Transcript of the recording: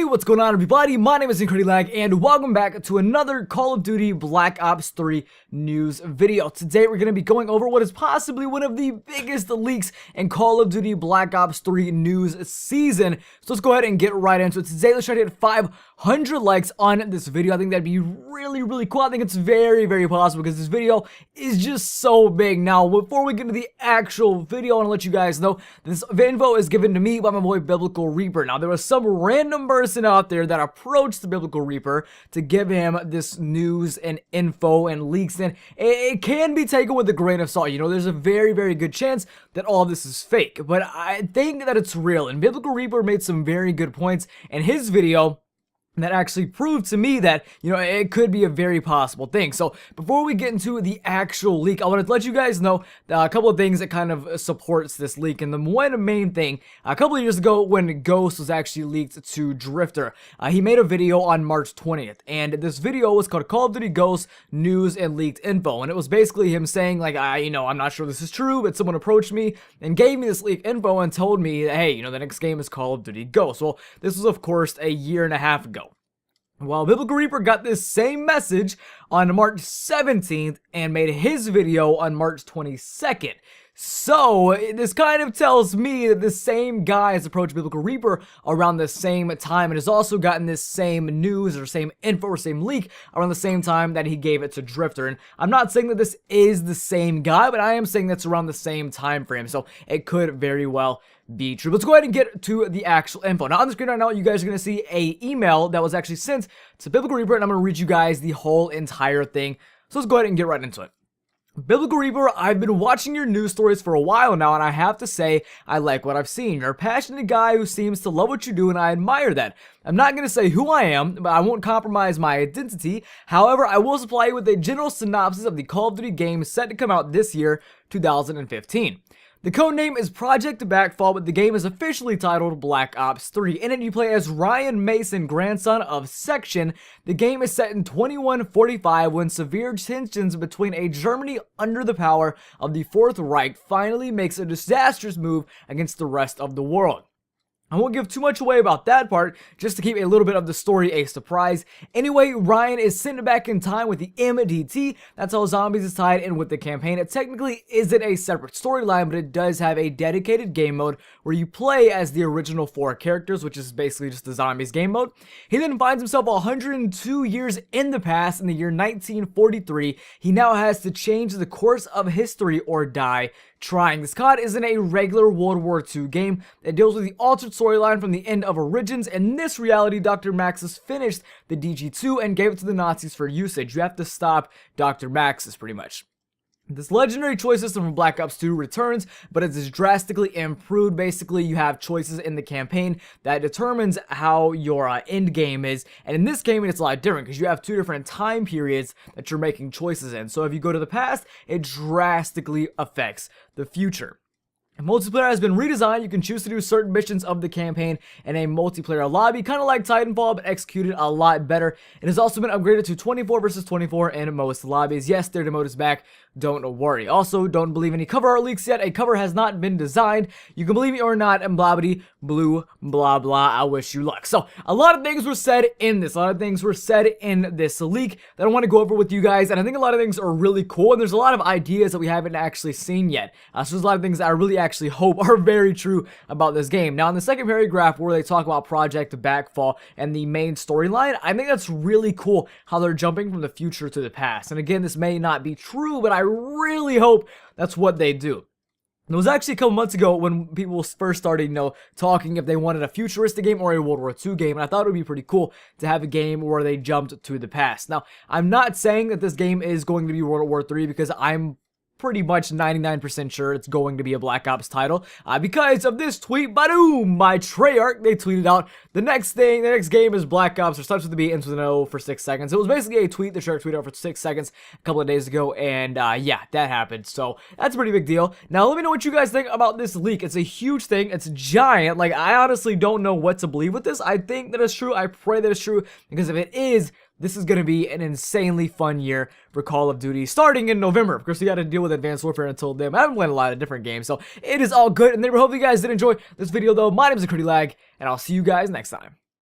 what's going on everybody? My name is Lag, and welcome back to another Call of Duty Black Ops 3 news video. Today we're going to be going over what is possibly one of the biggest leaks in Call of Duty Black Ops 3 news season. So let's go ahead and get right into it. Today let's try to hit 500 likes on this video. I think that'd be really cool. I think it's very possible because this video is just so big. Now before we get into the actual video, I want to let you guys know this info is given to me by my boy Biblical Reaper. Now there was some random person out there that approached the Biblical Reaper to give him this news and info and leaks, and it can be taken with a grain of salt. You know, there's a very good chance that all this is fake, but I think that it's real, and Biblical Reaper made some very good points in his video that actually proved to me that, you know, it could be a very possible thing. So before we get into the actual leak, I want to let you guys know a couple of things that kind of supports this leak. And the one main thing, a couple of years ago when Ghost was actually leaked to Drifter, he made a video on March 20th, and this video was called Call of Duty Ghost News and Leaked Info, and it was basically him saying like, I'm not sure this is true, but someone approached me and gave me this leak info and told me, hey, you know, the next game is Call of Duty Ghost. Well, this was of course a year and a half ago. Well, Biblical Reaper got this same message on March 17th and made his video on March 22nd. So, this kind of tells me that the same guy has approached Biblical Reaper around the same time and has also gotten this same news or same info or same leak around the same time that he gave it to Drifter. And I'm not saying that this is the same guy, but I am saying that's around the same time frame, so it could very well be true. Let's go ahead and get to the actual info. Now on the screen right now, you guys are going to see a email that was actually sent to Biblical Reaper, and I'm going to read you guys the whole entire thing. So let's go ahead and get right into it. Biblical Reaper, I've been watching your news stories for a while now, and I have to say, I like what I've seen. You're a passionate guy who seems to love what you do, and I admire that. I'm not going to say who I am, but I won't compromise my identity. However, I will supply you with a general synopsis of the Call of Duty game set to come out this year, 2015. The codename is Project Backfall, but the game is officially titled Black Ops 3. In it, you play as Ryan Mason, grandson of Section. The game is set in 2145 when severe tensions between a Germany under the power of the Fourth Reich finally makes a disastrous move against the rest of the world. I won't give too much away about that part, just to keep a little bit of the story a surprise. Anyway, Ryan is sent back in time with the MDT. That's how Zombies is tied in with the campaign. It technically isn't a separate storyline, but it does have a dedicated game mode where you play as the original 4 characters, which is basically just the Zombies game mode. He then finds himself 102 years in the past, in the year 1943. He now has to change the course of history or die trying. This COD isn't a regular World War II game. It deals with the altered storyline from the end of Origins. In this reality, Dr. Maxis finished the DG2 and gave it to the Nazis for usage. You have to stop Dr. Maxis, pretty much. This legendary choice system from Black Ops 2 returns, but it is drastically improved. Basically, you have choices in the campaign that determines how your end game is, and in this game, it's a lot different because you have 2 different time periods that you're making choices in. So if you go to the past, it drastically affects the future. Multiplayer has been redesigned. You can choose to do certain missions of the campaign in a multiplayer lobby, kind of like Titanfall, but executed a lot better. It has also been upgraded to 24 versus 24 in most lobbies. Yes, their mode is back. Don't worry. Also, don't believe any cover art leaks yet. A cover has not been designed. You can believe me or not, and blue, blah, blah. I wish you luck. So, a lot of things were said in this. A lot of things were said in this leak that I want to go over with you guys, and I think a lot of things are really cool, and there's a lot of ideas that we haven't actually seen yet. So there's a lot of things that I really actually hope are very true about this game. Now, in the second paragraph where they talk about Project Backfall and the main storyline, I think that's really cool how they're jumping from the future to the past. And again, this may not be true, but I really hope that's what they do. It was actually a couple months ago when people first started, you know, talking if they wanted a futuristic game or a World War II game, and I thought it would be pretty cool to have a game where they jumped to the past. Now, I'm not saying that this game is going to be World War III because I'm pretty much 99% sure it's going to be a Black Ops title because of this tweet, boom, by Treyarch. They tweeted out the next game is Black Ops, or starts with the B, ends with an O for 6 seconds. It was basically a tweet that Treyarch tweeted out for 6 seconds a couple of days ago, and yeah, that happened. So that's a pretty big deal. Now let me know what you guys think about this leak. It's a huge thing. It's giant. Like, I honestly don't know what to believe with this. I think that it's true. I pray that it's true, because if it is, this is going to be an insanely fun year for Call of Duty starting in November. Of course, we got to deal with Advanced Warfare until then. I haven't played a lot of different games, so it is all good. And I hope you guys did enjoy this video, though. My name is Lag, and I'll see you guys next time.